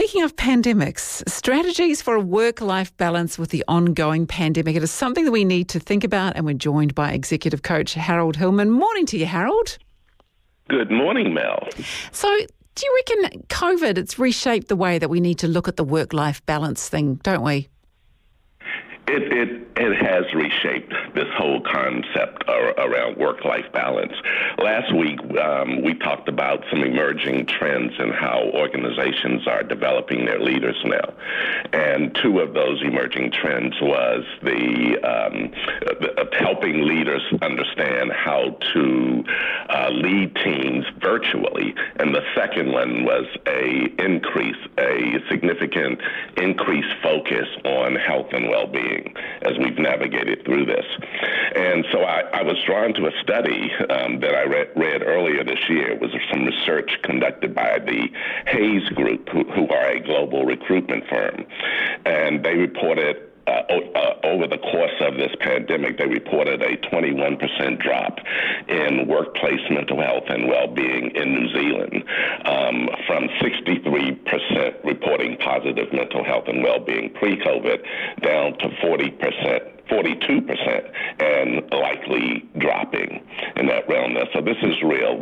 Speaking of pandemics, strategies for a work-life balance with the ongoing pandemic. It is something that we need to think about, and we're joined by executive coach Harold Hillman. Morning to you, Harold. Good morning, Mel. So, do you reckon COVID, it's reshaped the way that we need to look at the work-life balance thing, don't we? It has reshaped this whole concept around work-life balance. Last week, we talked about some emerging trends in how organizations are developing their leaders now. And two of those emerging trends was helping leaders understand how to lead teams virtually. And the second one was a significant increased focus on health and well-being as we've navigated through this. And so I was drawn to a study that I read earlier this year. It was some research conducted by the Hayes Group, who are a global recruitment firm. And they reported over the course of this pandemic, they reported a 21% drop in workplace mental health and well-being in New Zealand, from 63% reporting positive mental health and well-being pre-COVID down to 42%, and likely dropping in that realm. So this is real.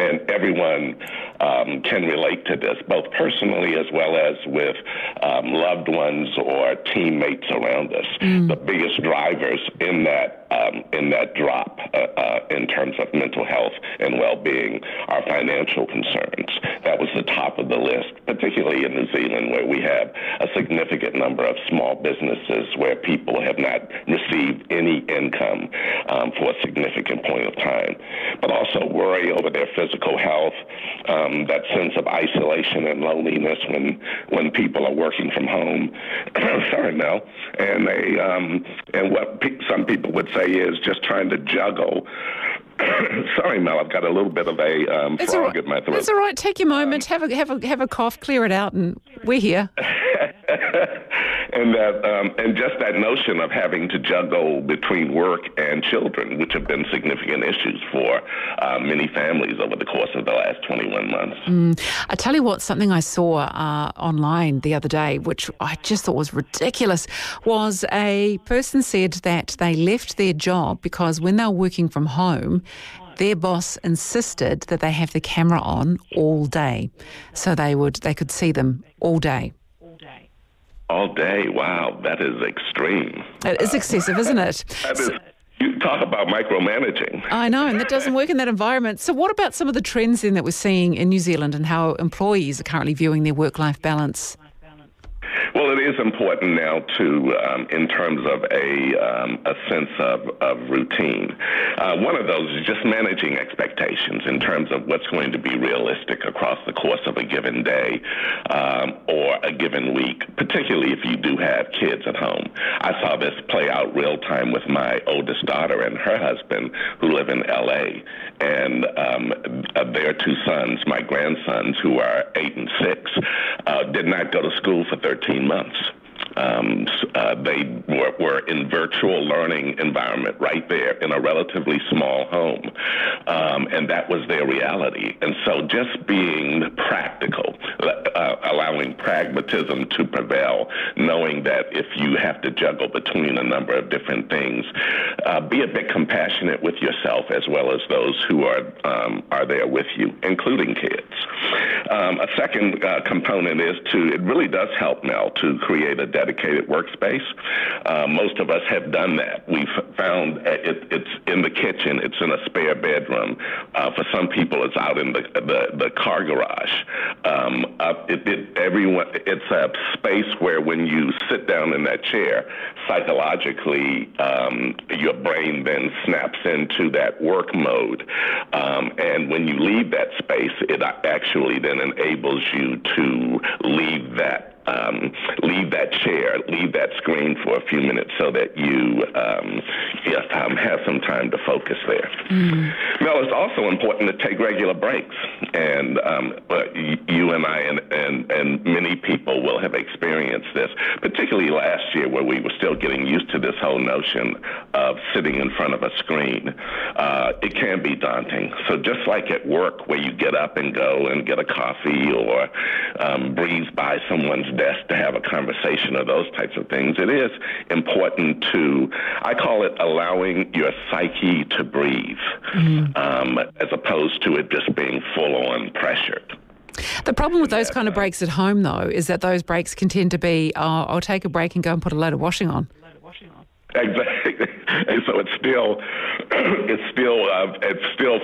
And everyone can relate to this, both personally as well as with loved ones or teammates around us. The biggest drivers in that drop in terms of mental health and well-being are financial concerns. That was the top of the list, particularly in New Zealand, where we have a significant number of small businesses where people have not received any income for a significant point of time, but also worry over their physical health, that sense of isolation and loneliness when people are working from home. Sorry, Mel. And what some people would say is just trying to juggle. Sorry, Mel, I've got a little bit of a frog in my throat. It's all right. Take your moment. Have a cough. Clear it out, and we're here. And just that notion of having to juggle between work and children, which have been significant issues for many families over the course of the last 21 months. I tell you what, something I saw online the other day, which I just thought was ridiculous, was a person said that they left their job because when they were working from home, their boss insisted that they have the camera on all day, so they could see them all day. All day, wow, that is extreme. It is excessive, isn't it? You talk about micromanaging. I know, and that doesn't work in that environment. So what about some of the trends then that we're seeing in New Zealand and how employees are currently viewing their work-life balance? Well, it is important now in terms of a sense of routine. One of those is just managing expectations in terms of what's going to be realistic across the course of a given day or a given week, particularly if you do have kids at home. I saw this play out real time with my oldest daughter and her husband, who live in L.A., and their two sons, my grandsons, who are 8 and 6, did not go to school for 13 months. They were in virtual learning environment right there in a relatively small home, and that was their reality. And so just being practical, allowing pragmatism to prevail, knowing that if you have to juggle between a number of different things, be a bit compassionate with yourself as well as those who are there with you, including kids. A second component is it really does help, Mel, to create a dedicated workspace. Most of us have done that. We've found it's in the kitchen, it's in a spare bedroom. For some people, it's out in the car garage. It's a space where when you sit down in that chair, psychologically, your brain then snaps into that work mode. And when you leave that space, it actually then enables you to leave that chair, leave that screen for a few minutes so that you have some time to focus there. Mel, it's also important to take regular breaks. And you and I and many people will have experienced this, particularly last year where we were still getting used to this whole notion of sitting in front of a screen. It can be daunting. So just like at work where you get up and go and get a coffee or breeze by someone's desk to have a conversation or those types of things. It is important to, I call it allowing your psyche to breathe, as opposed to it just being full-on pressured. The problem with those kind of breaks at home, though, is that those breaks can tend to be, I'll take a break and go and put a load of washing on. Exactly, and so it still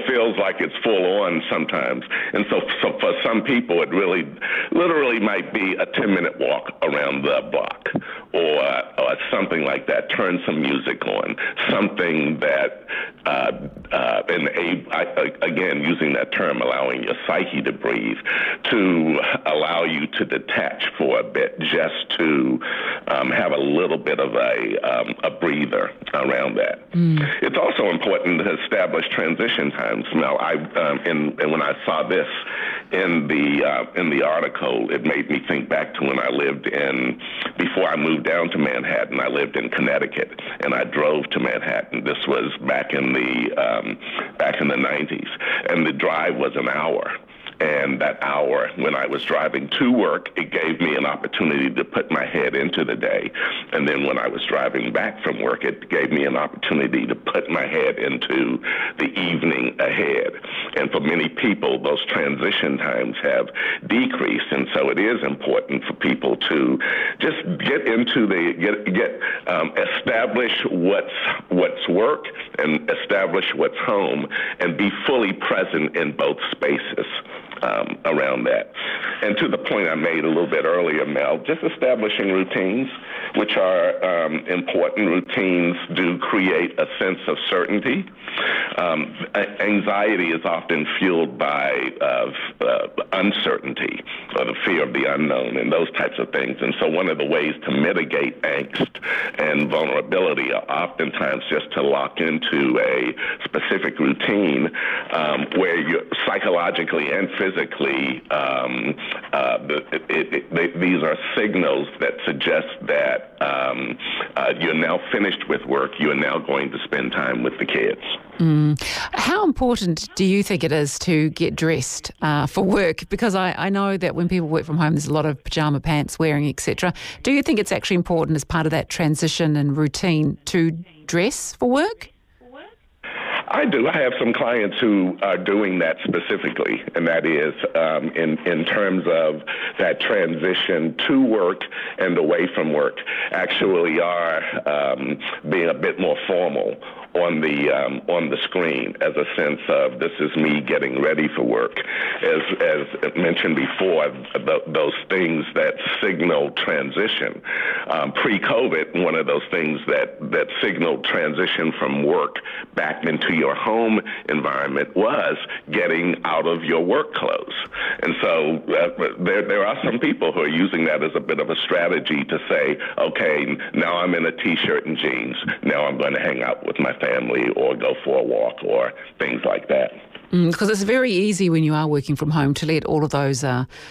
feels like it's full on sometimes, and so for some people it really, literally might be a 10-minute walk around the block, or something like that. Turn some music on, something that, again, using that term, allowing your psyche to breathe, to allow you to detach for a bit, just to have a little bit of a breather around that. It's also important to establish transition times. Now, and when I saw this in the article, it made me think back to when I lived before I moved down to Manhattan, I lived in Connecticut, and I drove to Manhattan. This was back in the 90s, and the drive was an hour. And that hour, when I was driving to work, it gave me an opportunity to put my head into the day. And then when I was driving back from work, it gave me an opportunity to put my head into the evening ahead. And for many people, those transition times have decreased. And so it is important for people to just get into establish what's work and establish what's home, and be fully present in both spaces. Around that. And to the point I made a little bit earlier, Mel, just establishing routines, which are important. Routines do create a sense of certainty. Anxiety is often fueled by uncertainty, or the fear of the unknown, and those types of things. And so one of the ways to mitigate angst and vulnerability are oftentimes just to lock into a specific routine where you're psychologically and physically, these are signals that suggest that you're now finished with work, you're now going to spend time with the kids. How important do you think it is to get dressed for work? Because I know that when people work from home, there's a lot of pyjama pants wearing, etc. Do you think it's actually important as part of that transition and routine to dress for work? I do. I have some clients who are doing that specifically, and that is in terms of that transition to work and away from work, actually are being a bit more formal on the screen, as a sense of, this is me getting ready for work. As mentioned before, those things that signal transition. Pre-COVID, one of those things that signaled transition from work back into your home environment was getting out of your work clothes. And so there are some people who are using that as a bit of a strategy to say, okay, now I'm in a T-shirt and jeans. Now I'm going to hang out with my family or go for a walk or things like that. Because it's very easy when you are working from home to let all of those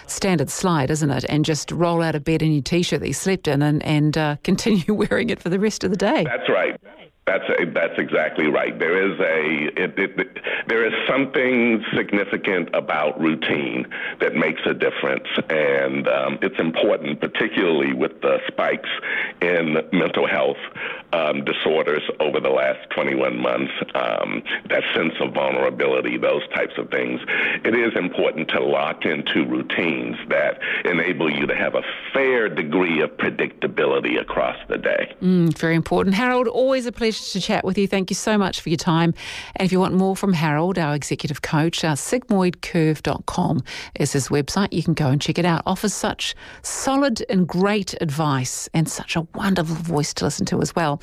standards slide, isn't it? And just roll out of bed in your T-shirt that you slept in and continue wearing it for the rest of the day. That's right. That's exactly right. There is something significant about routine that makes a difference, and it's important, particularly with the spikes in mental health disorders over the last 21 months, that sense of vulnerability, those types of things. It is important to lock into routines that enable you to have a fair degree of predictability across the day. Very important. Harold, always a pleasure to chat with you. Thank you so much for your time. And if you want more from Harold, our executive coach, sigmoidcurve.com is his website. You can go and check it out. Offers such solid and great advice and such a wonderful voice to listen to as well.